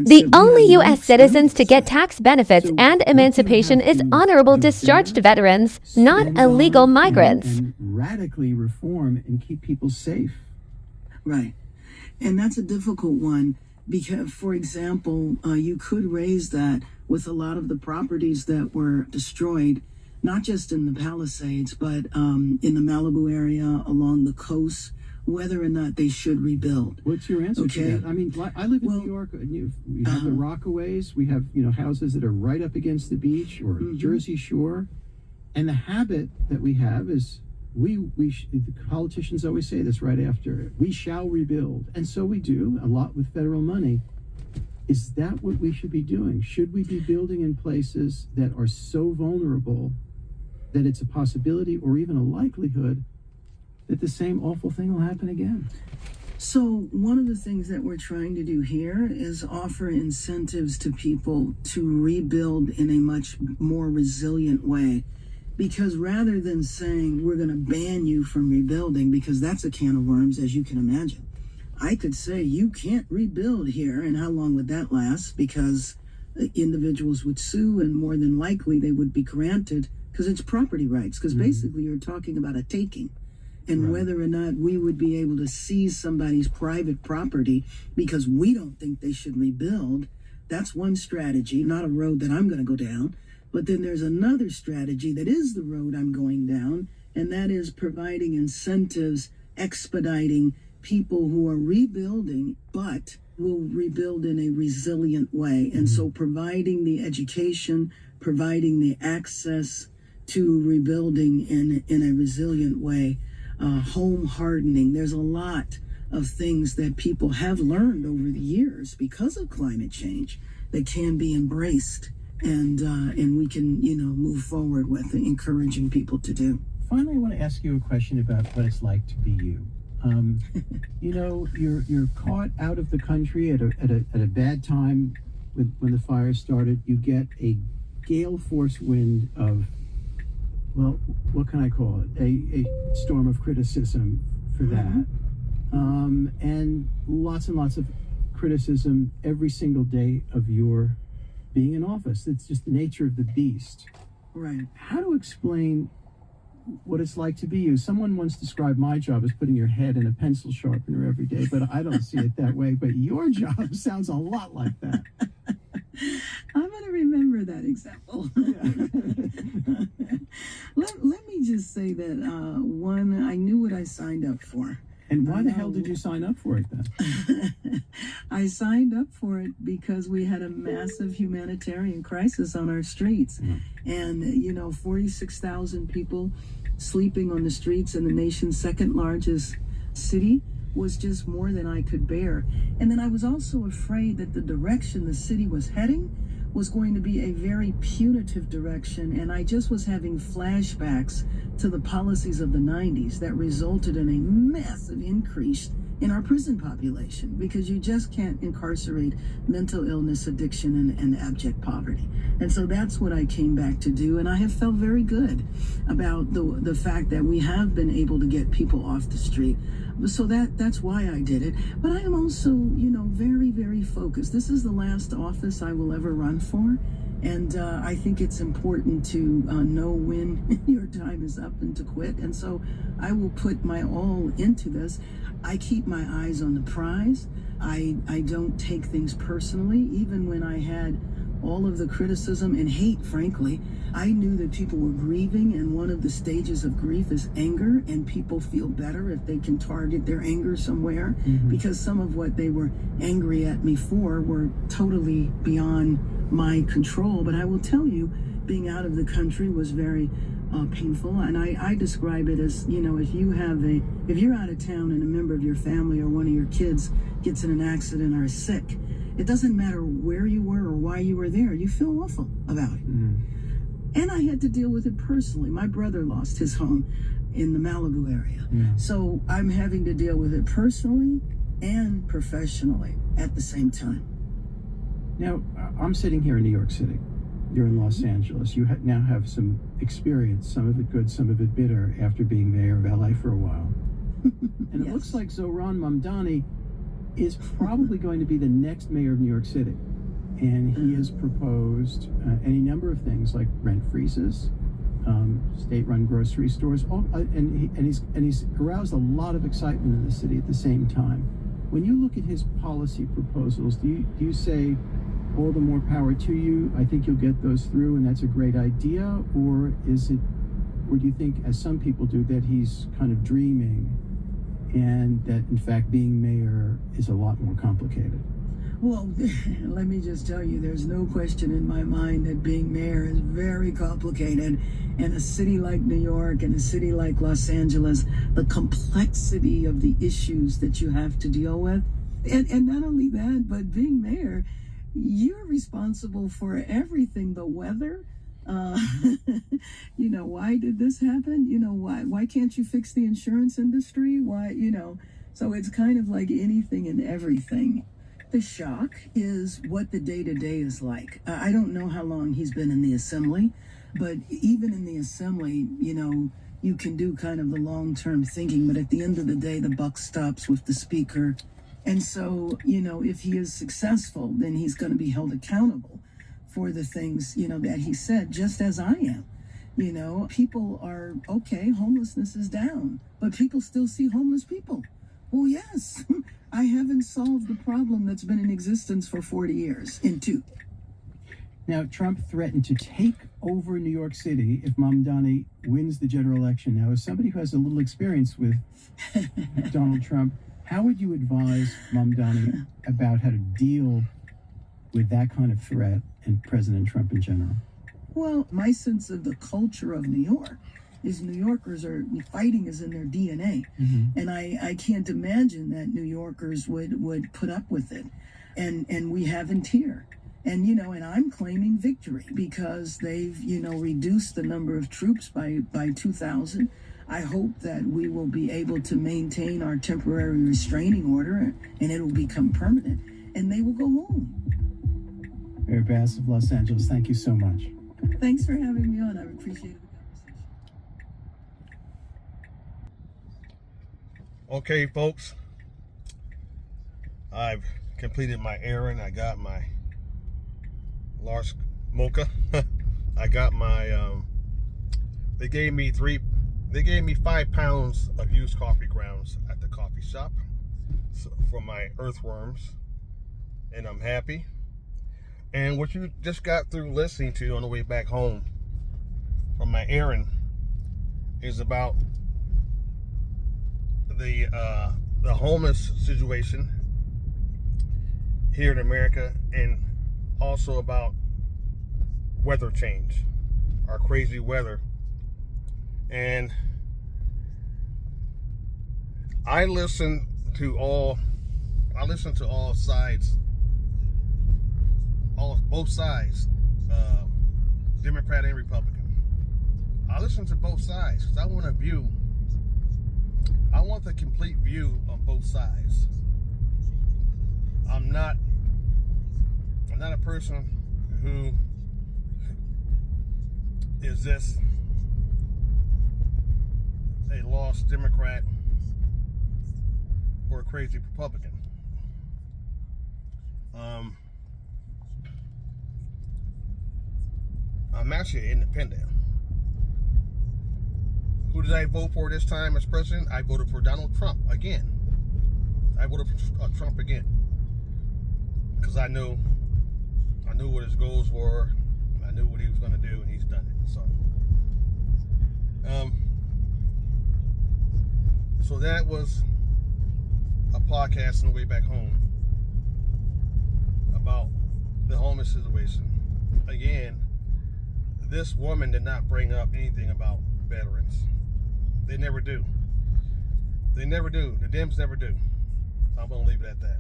The only U.S. citizens to get tax benefits and emancipation is honorable discharged veterans, not illegal migrants. And radically reform and keep people safe. Right. And that's a difficult one because, for example, you could raise that with a lot of the properties that were destroyed, not just in the Palisades, but in the Malibu area, along the coast, whether or not they should rebuild. What's your answer to that? I mean, I live in New York, and we have the Rockaways. We have, houses that are right up against the beach or Jersey Shore. And the habit that we have is the politicians always say this right after, we shall rebuild. And so we do, a lot with federal money. Is that what we should be doing? Should we be building in places that are so vulnerable that it's a possibility or even a likelihood that the same awful thing will happen again? So one of the things that we're trying to do here is offer incentives to people to rebuild in a much more resilient way. Because rather than saying we're going to ban you from rebuilding, because that's a can of worms, as you can imagine, I could say you can't rebuild here. And how long would that last? Because individuals would sue, and more than likely they would be granted, because it's property rights. Because basically you're talking about a taking. And whether or not we would be able to seize somebody's private property because we don't think they should rebuild, that's one strategy, not a road that I'm going to go down. But then there's another strategy that is the road I'm going down, and that is providing incentives, expediting people who are rebuilding, but will rebuild in a resilient way. And so providing the education, providing the access to rebuilding in a resilient way. Home hardening. There's a lot of things that people have learned over the years because of climate change that can be embraced, and we can move forward with encouraging people to do. Finally, I want to ask you a question about what it's like to be you. You're caught out of the country at a bad time when the fire started. You get a gale force wind of, well, what can I call it? A storm of criticism for that. And lots of criticism every single day of your being in office. It's just the nature of the beast. Right. How to explain what it's like to be you? Someone once described my job as putting your head in a pencil sharpener every day, but I don't see it that way. But your job sounds a lot like that. I'm going to remember that example. Let me just say that, one, I knew what I signed up for. And why the hell did you sign up for it then? I signed up for it because we had a massive humanitarian crisis on our streets. And, 46,000 people sleeping on the streets in the nation's second largest city was just more than I could bear. And then I was also afraid that the direction the city was heading was going to be a very punitive direction. And I just was having flashbacks to the policies of the 90s that resulted in a massive increase in our prison population, because you just can't incarcerate mental illness, addiction, and abject poverty. And so that's what I came back to do. And I have felt very good about the fact that we have been able to get people off the street. So that's why I did it. But I am also, very, very focused. This is the last office I will ever run for. And I think it's important to know when your time is up and to quit. And so I will put my all into this. I keep my eyes on the prize. I don't take things personally. Even when I had all of the criticism and hate, frankly, I knew that people were grieving, and one of the stages of grief is anger, and people feel better if they can target their anger somewhere, because some of what they were angry at me for were totally beyond my control. But I will tell you, being out of the country was very painful, and I describe it as, if you're out of town and a member of your family or one of your kids gets in an accident or is sick, it doesn't matter where you were or why you were there, you feel awful about it. And I had to deal with it personally. My brother lost his home in the Malibu area. So I'm having to deal with it personally and professionally at the same time. Now, I'm sitting here in New York City. You're in Los Angeles. You now have some experience, some of it good, some of it bitter, after being mayor of LA for a while. And it looks like Zohran Mamdani is probably going to be the next mayor of New York City. and he has proposed any number of things like rent freezes, state-run grocery stores, and he's aroused a lot of excitement in the city at the same time. When you look at his policy proposals, do you say, all the more power to you, I think you'll get those through and that's a great idea? Or do you think, as some people do, that he's kind of dreaming and that in fact being mayor is a lot more complicated? Well, let me just tell you, there's no question in my mind that being mayor is very complicated. In a city like New York and a city like Los Angeles, the complexity of the issues that you have to deal with. And not only that, but being mayor, you're responsible for everything, the weather. Why did this happen? Why can't you fix the insurance industry? So it's kind of like anything and everything. The shock is what the day-to-day is like. I don't know how long he's been in the assembly, but even in the assembly, you can do kind of the long-term thinking, but at the end of the day, the buck stops with the speaker. And so, if he is successful, then he's going to be held accountable for the things, that he said, just as I am. People are, okay, homelessness is down, but people still see homeless people. Well, yes, I haven't solved the problem that's been in existence for 40 years in two. Now, Trump threatened to take over New York City if Mamdani wins the general election. Now, as somebody who has a little experience with Donald Trump, how would you advise Mamdani about how to deal with that kind of threat and President Trump in general? Well, my sense of the culture of New York is New Yorkers fighting is in their DNA. Mm-hmm. And I can't imagine that New Yorkers would put up with it. And we haven't here. And, and I'm claiming victory because they've, reduced the number of troops by 2,000. I hope that we will be able to maintain our temporary restraining order and it will become permanent and they will go home. Mayor Bass of Los Angeles, thank you so much. Thanks for having me on. I appreciate the conversation. Okay, folks, I've completed my errand. I got my large mocha. I got my, they gave me 5 pounds of used coffee grounds at the coffee shop for my earthworms, and I'm happy. And what you just got through listening to on the way back home from my errand is about the homeless situation here in America, and also about weather change, our crazy weather. And I listen to all sides, both sides, Democrat and Republican. I listen to both sides because I want the complete view on both sides. I'm not a person who is this a lost Democrat or a crazy Republican. I'm actually an independent. Who did I vote for this time as president? I voted for Donald Trump again. I voted for Trump again because I knew what his goals were. I knew what he was going to do, and he's done it. So that was a podcast on the way back home about the homeless situation. Again, this woman did not bring up anything about veterans. They never do. They never do. The Dems never do. I'm going to leave it at that.